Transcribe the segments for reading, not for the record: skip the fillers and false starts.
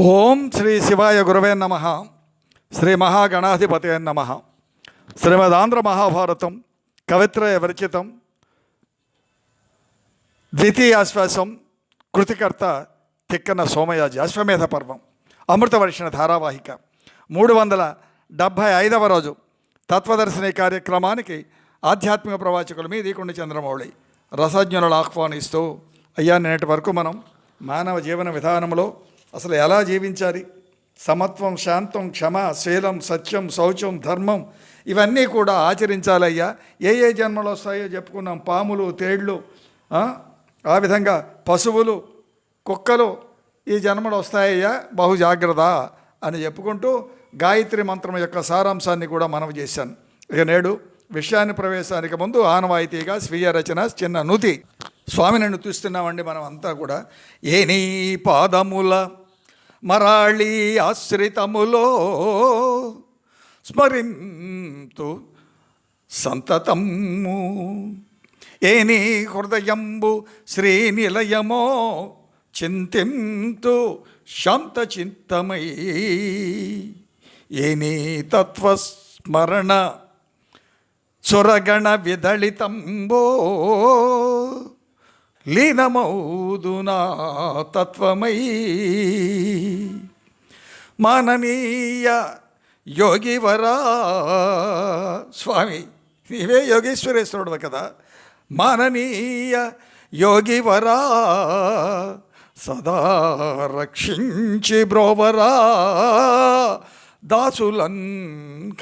ఓం శ్రీ శివాయ గురవే నమ. శ్రీ మహాగణాధిపతయ నమ. శ్రీమదాంధ్ర మహాభారతం కవిత్రయ విరచితం. ద్వితీయాశ్వాసం. కృతికర్త తిక్కన సోమయాజి. అశ్వమేధ పర్వం అమృతవర్షణ ధారావాహిక 375వ రోజు తత్వదర్శిని కార్యక్రమానికి ఆధ్యాత్మిక ప్రవాచకులు మీ దీకొండ చంద్రమౌళి రసజ్ఞులను ఆహ్వానిస్తూ, అయ్యా నేటి వరకు మనం మానవ జీవన విధానంలో అసలు ఎలా జీవించాలి, సమత్వం, శాంతం, క్షమ, శీలం, సత్యం, శౌచం, ధర్మం ఇవన్నీ కూడా ఆచరించాలయ్యా. ఏ జన్మలు వస్తాయో చెప్పుకున్నాం. పాములు, తేళ్ళు, ఆ విధంగా పశువులు, కుక్కలు ఈ జన్మలు వస్తాయ్యా, బహు జాగ్రత్త అని చెప్పుకుంటూ గాయత్రి మంత్రం యొక్క సారాంశాన్ని కూడా మనవి చేశాను. ఇక నేడు విషయాన్ని ప్రవేశానికి ముందు ఆనవాయితీగా స్వీయ రచన చిన్న నుతి. స్వామిని నుతిస్తున్నామండి మనం అంతా కూడా. ఏ నీ పాదముల మరాళి ఆశ్రితములో స్మరింతు సంతతము, ఏ నీ హృదయంబు శ్రీనిలయమో చింతింతు శాంత చింతమై, ఏ నీ తత్వస్మరణ సురగణ విదళితంబో లీనమౌదునా తత్వమై, మాననీయ యోగివరా. స్వామి నీవే యోగేశ్వరేశ్వరుడు కదా. మాననీయ యోగివరా సదా రక్షించి బ్రోవరా దాసులన్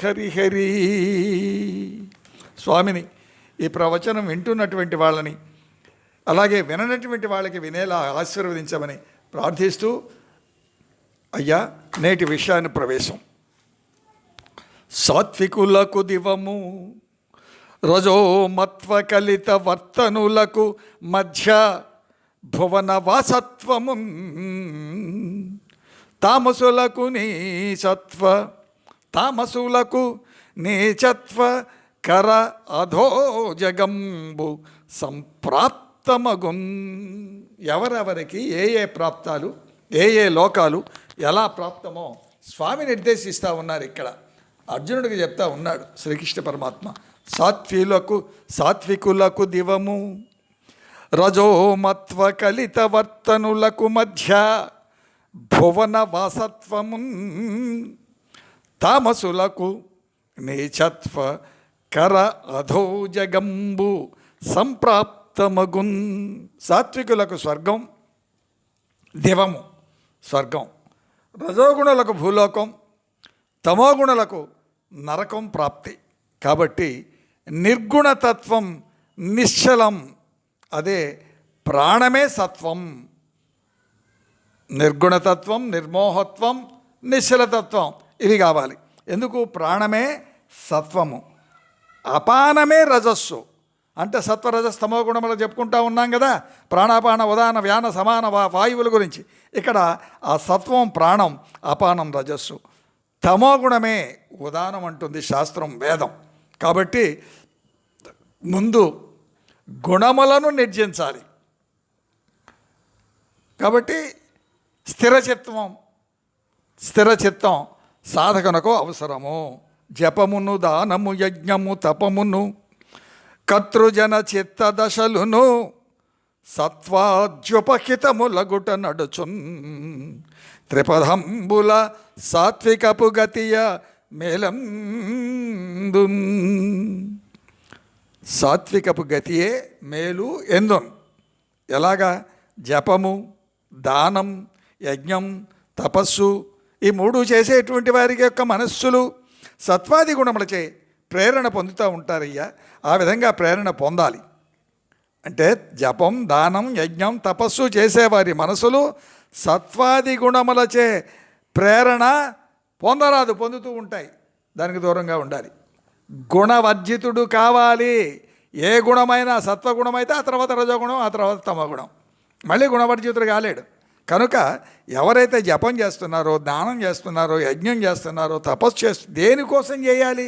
హరిహరి. స్వామిని ఈ ప్రవచనం వింటున్నటువంటి వాళ్ళని, అలాగే విననటువంటి వాళ్ళకి వినేలా ఆశీర్వదించమని ప్రార్థిస్తూ, అయ్యా నేటి విషయాన్ని ప్రవేశం. సాత్వికులకు దివము, రజోమత్వ కలిత వర్తనులకు మధ్య భువన వాసత్వము, తామసులకు నీచత్వ కర అధో జగంబు సంప్రాప్తమగున్. ఎవరెవరికి ఏ ప్రాప్తాలు, ఏ లోకాలు ఎలా ప్రాప్తమో స్వామి నిర్దేశిస్తూ ఉన్నారు. ఇక్కడ అర్జునుడికి చెప్తా ఉన్నాడు శ్రీకృష్ణ పరమాత్మ. సాత్వికులకు దివము, రజోమత్వ కలిత వర్తనులకు మధ్య భువన వాసత్వము, తామసులకు నీచత్వ కర అధో జగంబు సంప్రాప్తమగున్. సాత్వికులకు స్వర్గం, దివము స్వర్గం, రజోగుణులకు భూలోకం, తమోగుణులకు నరకం ప్రాప్తి. కాబట్టి నిర్గుణతత్వం నిశ్చలం, అదే ప్రాణమే సత్వం. నిర్గుణతత్వం, నిర్మోహత్వం, నిశ్చలతత్వం ఇవి కావాలి. ఎందుకు? ప్రాణమే సత్వము, అపానమే రజస్సు. అంటే సత్వరజస్తమో గుణములు చెప్పుకుంటా ఉన్నాం కదా, ప్రాణాపాన ఉదాన వ్యాన సమాన వాయువుల గురించి. ఇక్కడ ఆ సత్వం ప్రాణం, అపానం రజస్సు, తమో గుణమే ఉదానం అంటుంది శాస్త్రం, వేదం. కాబట్టి ముందు గుణములను నిర్జించాలి. కాబట్టి స్థిరచిత్తం సాధకునకు అవసరము. జపమును, దానము, యజ్ఞము, తపమును, కర్తృజన చిత్త దశలును సత్వాద్యుపహితములగుట నడుచున్. త్రిపదంబుల సాత్వికపు గతియ మేలందు. సాత్వికపు గతియే మేలు ఎందున్. ఎలాగా? జపము, దానం, యజ్ఞం, తపస్సు ఈ మూడు చేసేటువంటి వారికి యొక్క మనస్సులు సత్వాది గుణములచే ప్రేరణ పొందుతూ ఉంటారయ్యా. ఆ విధంగా ప్రేరణ పొందాలి. అంటే జపం, దానం, యజ్ఞం, తపస్సు చేసేవారి మనసులు సత్వాది గుణములచే ప్రేరణ పొందరాదు, పొందుతూ ఉంటాయి. దానికి దూరంగా ఉండాలి. గుణవర్జితుడు కావాలి. ఏ గుణమైనా సత్వగుణమైతే ఆ తర్వాత రజోగుణం, ఆ తర్వాత తమగుణం, మళ్ళీ గుణవర్జితుడు కాలేడు. కనుక ఎవరైతే జపం చేస్తున్నారో, దానం చేస్తున్నారో, యజ్ఞం చేస్తున్నారో, తపస్సు దేనికోసం చేయాలి?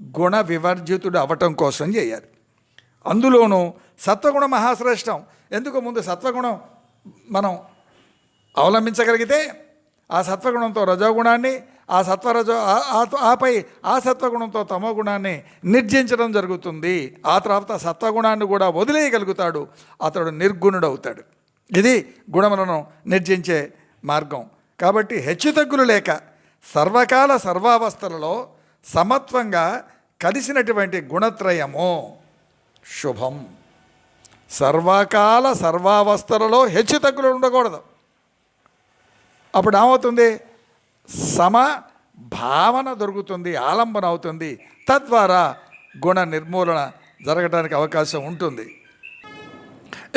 గుణ వివర్జితుడు అవటం కోసం చేయాలి. అందులోనూ సత్వగుణం మహాశ్రేష్టం. ఎందుకు? ముందు సత్వగుణం మనం అవలంబించగలిగితే ఆ సత్వగుణంతో రజోగుణాన్ని, ఆపై ఆ సత్వగుణంతో తమోగుణాన్ని నిర్జించడం జరుగుతుంది. ఆ తర్వాత సత్వగుణాన్ని కూడా వదిలేయగలుగుతాడు, అతడు నిర్గుణుడవుతాడు. ఇది గుణములను నిర్జించే మార్గం. కాబట్టి హెచ్చుతగ్గులు లేక సర్వకాల సర్వావస్థలలో సమత్వంగా కలిసినటువంటి గుణత్రయము శుభం. సర్వకాల సర్వావస్థలలో హెచ్చుతగ్గులు ఉండకూడదు. అప్పుడు ఏమవుతుంది? భావన దొరుకుతుంది, ఆలంబన అవుతుంది. తద్వారా గుణ నిర్మూలన జరగడానికి అవకాశం ఉంటుంది.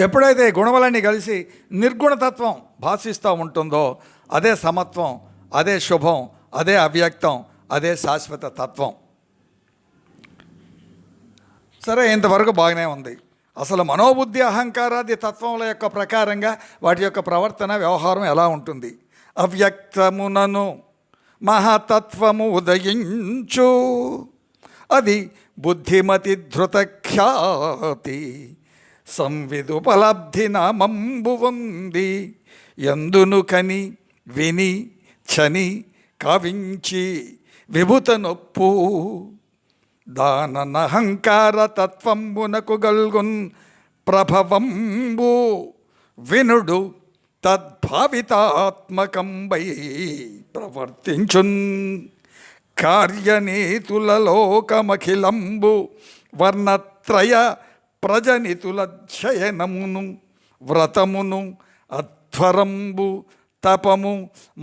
ఎప్పుడైతే గుణములన్నీ కలిసి నిర్గుణతత్వం భాషిస్తూ ఉంటుందో అదే సమత్వం, అదే శుభం, అదే అవ్యక్తం, అదే శాశ్వత తత్వం. సరే, ఇంతవరకు బాగానే ఉంది. అసలు మనోబుద్ధి అహంకారాది తత్వముల యొక్క ప్రకారంగా వాటి యొక్క ప్రవర్తన వ్యవహారం ఎలా ఉంటుంది? అవ్యక్తమునను మహాతత్వము ఉదయించు, అది బుద్ధిమతి ధృత ఖ్యాతి సంవిదుపలబ్ధి నామంబు ఉంది. ఎందును కని విని చని కవించి విభుత నొప్పు దాననహంకార తత్వంబునకు గల్గున్ ప్రభవంబు వినుడు తద్భావితాత్మకంబై ప్రవర్తించున్. కార్యనీతులలోకమఖిలంబు వర్ణత్రయ ప్రజనితులధ్యయనమును వ్రతమును అధ్వరంబు తపము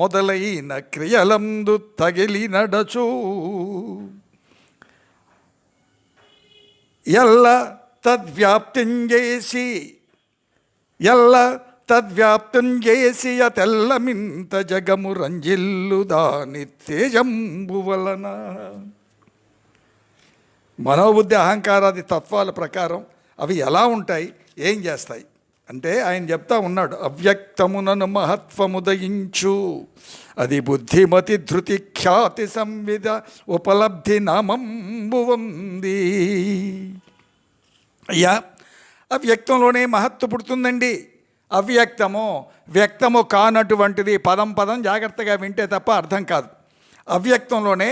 మొదలైన క్రియలందు తగిలి నడచు. ఎల్ల తద్వ్యాప్తం చేసి అతెల్లమింత జగము రంజిల్లు దాని తేజంబు వలన. మనోబుద్ధి అహంకారాది తత్వాల ప్రకారం అవి ఎలా ఉంటాయి, ఏం చేస్తాయి అంటే ఆయన చెప్తా ఉన్నాడు. అవ్యక్తమునను మహత్వముదయించు, అది బుద్ధిమతి ధృతి ఖ్యాతి సంవిద ఉపలబ్ధి నామంబు ఉంది. అయ్యా, అవ్యక్తంలోనే మహత్వ పుడుతుందండి. అవ్యక్తము వ్యక్తము కానటువంటిది. పదం జాగ్రత్తగా వింటే తప్ప అర్థం కాదు. అవ్యక్తంలోనే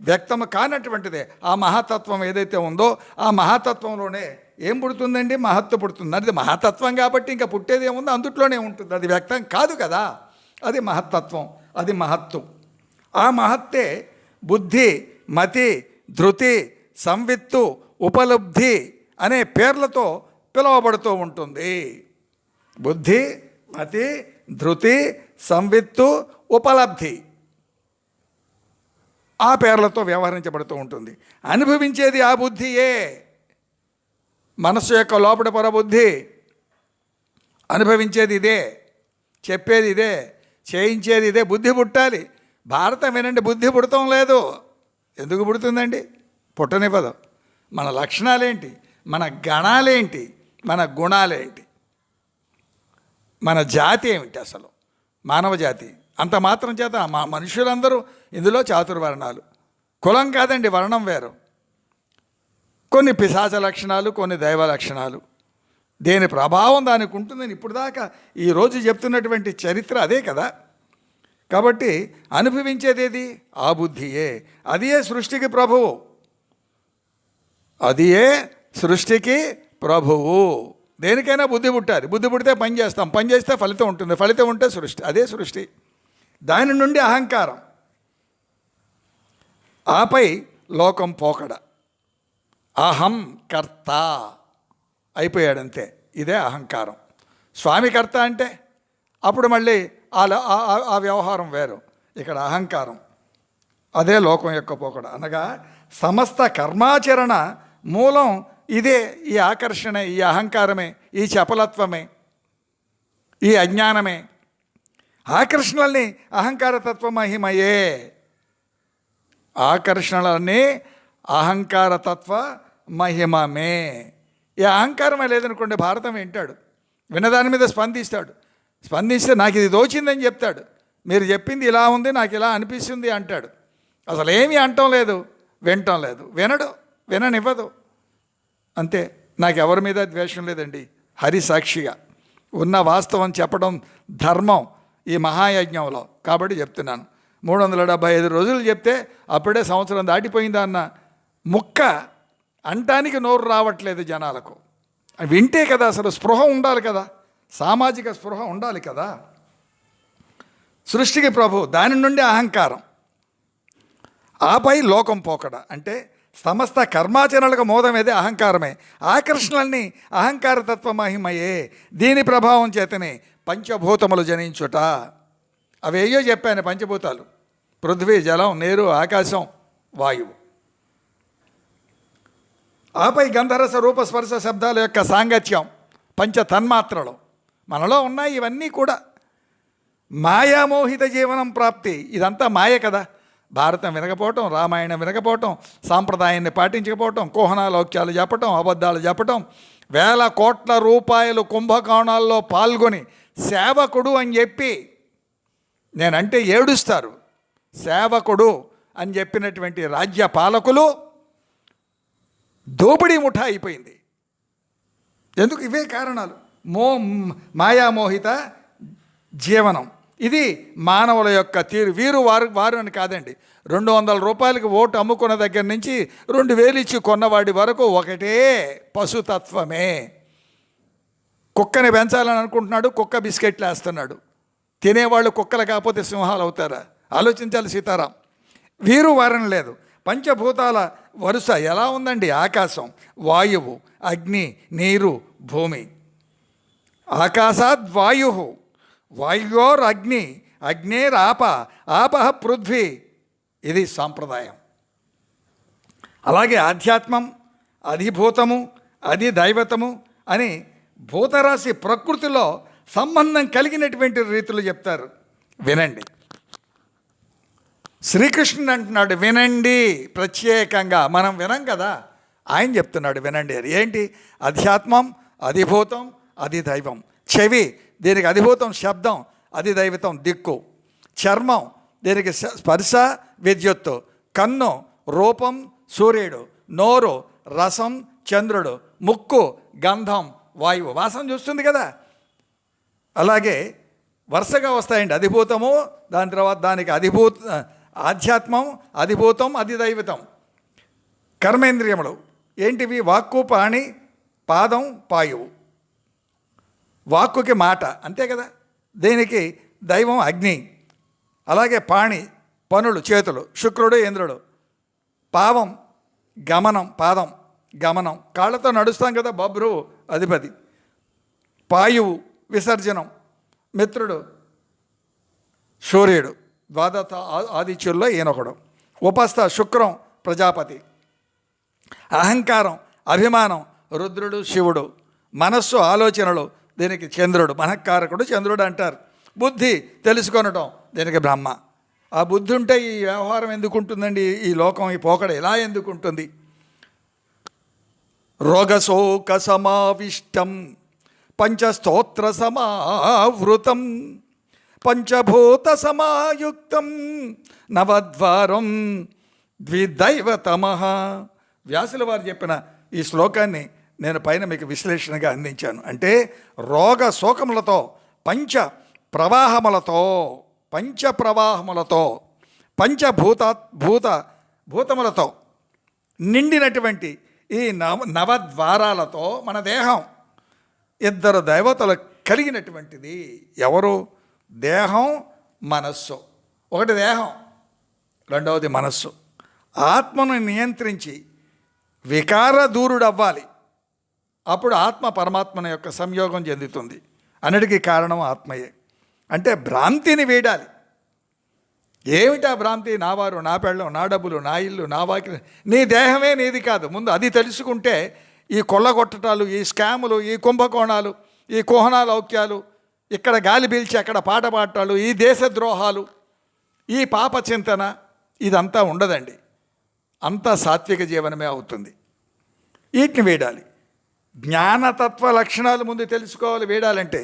వ్యక్తము కానటువంటిదే ఆ మహాతత్వం ఏదైతే ఉందో ఆ మహాతత్వంలోనే ఏం పుడుతుందండి? మహత్వ పుడుతుంది. అది మహాతత్వం కాబట్టి ఇంకా పుట్టేది ఏముందో అందుట్లోనే ఉంటుంది. అది వ్యక్తం కాదు కదా, అది మహత్తత్వం, అది మహత్తు. ఆ మహత్తే బుద్ధి, మతి, ధృతి, సంవిత్తు, ఉపలబ్ధి అనే పేర్లతో పిలువబడుతూ ఉంటుంది. బుద్ధి, మతి, ధృతి, సంవిత్తు, ఉపలబ్ధి ఆ పేర్లతో వ్యవహరించబడుతూ ఉంటుంది. అనుభవించేది ఆ బుద్ధియే. మనస్సు యొక్క లోపల పరబుద్ధి అనుభవించేది ఇదే, చెప్పేది ఇదే, చేయించేది ఇదే. బుద్ధి పుట్టాలి. భారతం వినండి, బుద్ధి పుడతాం లేదు. ఎందుకు పుడుతుందండి? పుట్టనివ్వదు. మన లక్షణాలేంటి, మన గణాలేంటి, మన గుణాలేంటి, మన జాతి ఏమిటి, అసలు మానవ జాతి. అంత మాత్రం చేత మా మనుషులందరూ ఇందులో చాతుర్వర్ణాలు. కులం కాదండి, వర్ణం వేరు. కొన్ని పిశాచ లక్షణాలు, కొన్ని దైవ లక్షణాలు. దేని ప్రభావం దానికి ఉంటుందని ఇప్పుడు దాకా ఈరోజు చెప్తున్నటువంటి చరిత్ర అదే కదా. కాబట్టి అనుభవించేదేది ఆ బుద్ధియే. అదియే సృష్టికి ప్రభువు, అదియే సృష్టికి ప్రభువు. దేనికైనా బుద్ధి పుట్టాలి. బుద్ధి పుడితే పని చేస్తాం, పని చేస్తే ఫలితం ఉంటుంది, ఫలితం ఉంటే సృష్టి. అదే సృష్టి. దాని నుండి అహంకారం, ఆపై లోకం పోకడ. అహం కర్త అయిపోయాడంతే. ఇదే అహంకారం. స్వామి కర్త అంటే అప్పుడు మళ్ళీ ఆ వ్యవహారం వేరు. ఇక్కడ అహంకారం, అదే లోకం యొక్క పోకడ. అనగా సమస్త కర్మాచరణ మూలం ఇదే. ఈ ఆకర్షణ, ఈ అహంకారమే, ఈ చపలత్వమే, ఈ అజ్ఞానమే. ఆకర్షణల్ని అహంకారతత్వ మహిమయే. ఆకర్షణలన్నీ అహంకారతత్వ మహిమమే. ఈ అహంకారమే లేదనుకోండి, భారతం వింటాడు, వినదాని మీద స్పందిస్తాడు. స్పందిస్తే నాకు ఇది దోచిందని చెప్తాడు. మీరు చెప్పింది ఇలా ఉంది, నాకు ఇలా అనిపిస్తుంది అంటాడు. అసలు ఏమీ అంటం లేదు, వినటం లేదు, విననివ్వదు. అంతే. నాకు ఎవరి మీద ద్వేషం లేదండి. హరి సాక్షిగా ఉన్న వాస్తవం చెప్పడం ధర్మం. ఈ మహాయజ్ఞంలో. కాబట్టి చెప్తున్నాను, 375 రోజులు చెప్తే అప్పుడే సంవత్సరం దాటిపోయిందా అన్న ముక్క అంటానికి నోరు రావట్లేదు జనాలకు. వింటే కదా అసలు స్పృహ ఉండాలి కదా, సామాజిక స్పృహ ఉండాలి కదా. సృష్టికి ప్రభు, దాని నుండి అహంకారం, ఆపై లోకం పోకడ. అంటే సమస్త కర్మాచరణలకు మూలమేదే అహంకారమే. ఆకర్షణలన్నీ అహంకారతత్వ మహిమయే. దీని ప్రభావం చేతనే పంచభూతములు జనించుట. అవేయో చెప్పాను, పంచభూతాలు: పృథ్వీ, జలం, నీరు, ఆకాశం, వాయువు. ఆపై గంధరస రూప స్పర్శ శబ్దాల యొక్క సాంగత్యం, పంచ తన్మాత్రలు మనలో ఉన్నాయి. ఇవన్నీ కూడా మాయామోహిత జీవనం ప్రాప్తి. ఇదంతా మాయ కదా. భారతం వినకపోవటం, రామాయణం వినకపోవటం, సాంప్రదాయాన్ని పాటించకపోవటం, కోహనాలోక్యాలు చెప్పటం, అబద్ధాలు చెప్పటం, వేల కోట్ల రూపాయలు కుంభకోణాల్లో పాల్గొని సేవకుడు అని చెప్పి, నేనంటే ఏడుస్తారు, సేవకుడు అని చెప్పినటువంటి రాజ్య పాలకులు దోపిడీ ముఠా అయిపోయింది. ఎందుకు? ఇవే కారణాలు. మాయామోహిత జీవనం. ఇది మానవుల యొక్క తీరు. వీరు వారు అని కాదండి. 200 రూపాయలకి ఓటు అమ్ముకున్న దగ్గర నుంచి 2000 ఇచ్చి కొన్నవాడి వరకు ఒకటే పశుతత్వమే. కుక్కని పెంచాలని అనుకుంటున్నాడు, కుక్క బిస్కెట్లు వేస్తున్నాడు. తినేవాళ్ళు కుక్కలు కాకపోతే సింహాలు అవుతారా? ఆలోచించాలి సీతారాం. వీరు వారని లేదు. పంచభూతాల వరుస ఎలా ఉందండి? ఆకాశం, వాయువు, అగ్ని, నీరు, భూమి. ఆకాశాద్ వాయు, వాయుయోర్ అగ్ని, అగ్నేరాప, ఆపః పృథ్వీ. ఇది సాంప్రదాయం. అలాగే ఆధ్యాత్మం, అధిభూతము, అధిదైవతము అని భూతరాశి ప్రకృతిలో సంబంధం కలిగినటువంటి రీతులు చెప్తారు. వినండి. శ్రీకృష్ణుడు అంటున్నాడు వినండి. ప్రత్యేకంగా మనం వినం కదా, ఆయన చెప్తున్నాడు వినండి అని. ఏంటి? అధ్యాత్మం, అధిభూతం, అధిదైవం. చెవి, దీనికి అధిభూతం శబ్దం, అధిదైవతం దిక్కు. చర్మం, దీనికి స్పర్శ విద్యుత్తు. కన్ను రూపం సూర్యుడు. నోరు రసం చంద్రుడు. ముక్కు గంధం వాయువు, వాసన చూస్తుంది కదా. అలాగే వరుసగా వస్తాయండి. అధిభూతము, దాని తర్వాత దానికి ఆధ్యాత్మం, అధిభూతం, అధిదైవతం. కర్మేంద్రియములు ఏంటివి? వాక్కు, పాణి, పాదం, పాయువు. వాక్కుకి మాట, అంతే కదా. దీనికి దైవం అగ్ని. అలాగే పాణి పనులు, చేతులు, శుక్రుడు, ఇంద్రుడు. పావం గమనం, పాదం గమనం, కాళ్ళతో నడుస్తాం కదా, బబ్రువు అధిపతి. పాయువు విసర్జనం, మిత్రుడు సూర్యుడు. ద్వాదశ ఆదిత్యుల్లో ఈయనొకడు. ఉపస్థ శుక్రం ప్రజాపతి. అహంకారం అభిమానం రుద్రుడు శివుడు. మనస్సు ఆలోచనలు, దీనికి చంద్రుడు మనఃకారకుడు, చంద్రుడు అంటారు. బుద్ధి తెలుసుకొనటం, దీనికి బ్రహ్మ. ఆ బుద్ధి ఉంటే ఈ వ్యవహారం ఎందుకు ఉంటుందండి? ఈ లోకం, ఈ పోకడ ఇలా ఎందుకు ఉంటుంది? రోగశోక సమావిష్టం పంచస్తోత్ర సమావృతం పంచభూత సమాయుక్తం నవద్వారం ద్విదైవతమః. వ్యాసుల వారు చెప్పిన ఈ శ్లోకాన్ని నేను పైన మీకు విశ్లేషణగా అందించాను. అంటే రోగ శోకములతో, పంచ ప్రవాహములతో భూతములతో నిండినటువంటి ఈ నవద్వారాలతో మన దేహం 2 దేవతలు కలిగినటువంటిది. ఎవరు? దేహం, మనస్సు. ఒకటి దేహం, రెండవది మనస్సు. ఆత్మను నియంత్రించి వికార దూరుడవ్వాలి. అప్పుడు ఆత్మ పరమాత్మన యొక్క సంయోగం చెందుతుంది. అన్నిటికీ కారణం ఆత్మయే. అంటే భ్రాంతిని వీడాలి. ఏమిటా భ్రాంతి? నా వారు, నా పెళ్ళం, నా డబ్బులు, నా ఇల్లు, నా వాకి. నీ దేహమే నీది కాదు. ముందు అది తెలుసుకుంటే ఈ కొల్లగొట్టటాలు, ఈ స్కాములు, ఈ కుంభకోణాలు, ఈ కుహనాలౌక్యాలు, ఇక్కడ గాలి పీల్చి అక్కడ పాట పాడటాలు, ఈ దేశద్రోహాలు, ఈ పాప చింతన, ఇదంతా ఉండదండి. అంతా సాత్విక జీవనమే అవుతుంది. వీటిని వీడాలి. జ్ఞానతత్వ లక్షణాలు ముందు తెలుసుకోవాలి వీడాలంటే.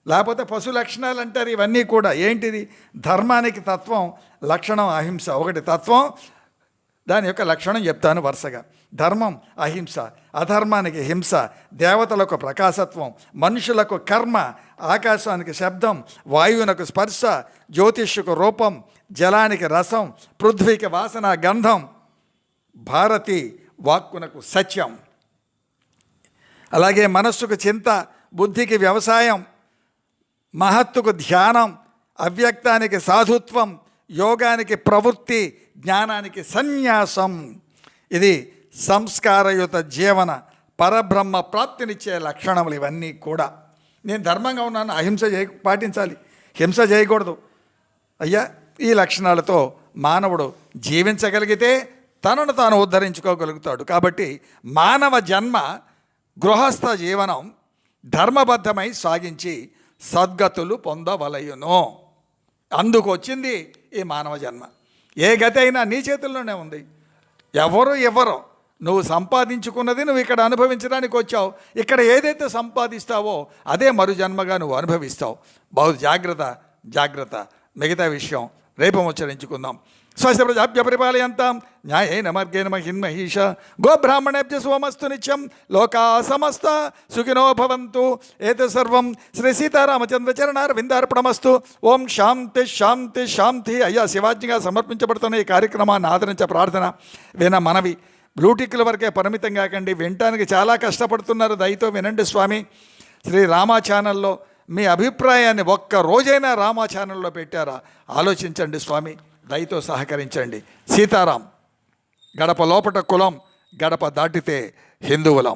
లేకపోతే పశు లక్షణాలు అంటారు. ఇవన్నీ కూడా ఏంటిది? ధర్మానికి తత్వం, లక్షణం అహింస. ఒకటి తత్వం, దాని యొక్క లక్షణం చెప్తాను వరుసగా. ధర్మం అహింస, అధర్మానికి హింస, దేవతలకు ప్రకాశత్వం, మనుషులకు కర్మ, ఆకాశానికి శబ్దం, వాయువునకు స్పర్శ, జ్యోతిష్కు రూపం, జలానికి రసం, పృథ్వీకి వాసన గంధం, భారతి వాక్కునకు సత్యం. అలాగే మనస్సుకు చింత, బుద్ధికి వ్యవసాయం, మహత్తుకు ధ్యానం, అవ్యక్తానికి సాధుత్వం, యోగానికి ప్రవృత్తి, జ్ఞానానికి సన్యాసం. ఇది సంస్కారయుత జీవన పరబ్రహ్మ ప్రాప్తినిచ్చే లక్షణములు ఇవన్నీ కూడా. నేను ధర్మంగా ఉన్నాను, అహింస పాటించాలి, హింస చేయకూడదు. అయ్యా, ఈ లక్షణాలతో మానవుడు జీవించగలిగితే తనను తాను ఉద్ధరించుకోగలుగుతాడు. కాబట్టి మానవ జన్మ గృహస్థ జీవనం ధర్మబద్ధమై సాగించి సద్గతులు పొందవలయును. అందుకు వచ్చింది ఈ మానవ జన్మ. ఏ గతి అయినా నీ చేతుల్లోనే ఉంది. ఎవరు నువ్వు సంపాదించుకున్నది నువ్వు ఇక్కడ అనుభవించడానికి వచ్చావు. ఇక్కడ ఏదైతే సంపాదిస్తావో అదే మరు జన్మగా నువ్వు అనుభవిస్తావు. బహు జాగ్రత్త. మిగతా విషయం రేపు ముచ్చరించుకుందాం. స్వస్య ప్రజాభ్య పరిపాలయంతాం న్యాయేన మార్గేణ మహిన్మహీష గోబ్రాహ్మణేభ్య సోమస్తు నిత్యం లోకా సమస్త సుఖినో భవంతు. ఏతత్ సర్వం శ్రీ సీతారామచంద్ర చరణారవిందార్పణమస్తు. ఓం శాంతి శాంతి శాంతి. అయ్యా, శివాజ్ఞగా సమర్పించబడుతున్న ఈ కార్యక్రమాన్ని ఆదరించే ప్రార్థన మనవి. బ్లూటిక్ల వరకే పరిమితం కాకండి. వినటానికి చాలా కష్టపడుతున్నారు, దయతో వినండి స్వామి. శ్రీ రామా ఛానల్లో మీ అభిప్రాయాన్ని ఒక్క రోజైనా రామా ఛానల్లో పెట్టారా? ఆలోచించండి స్వామి, దయతో సహకరించండి. సీతారాం. గడప లోపట కులం, గడప దాటితే హిందువులం.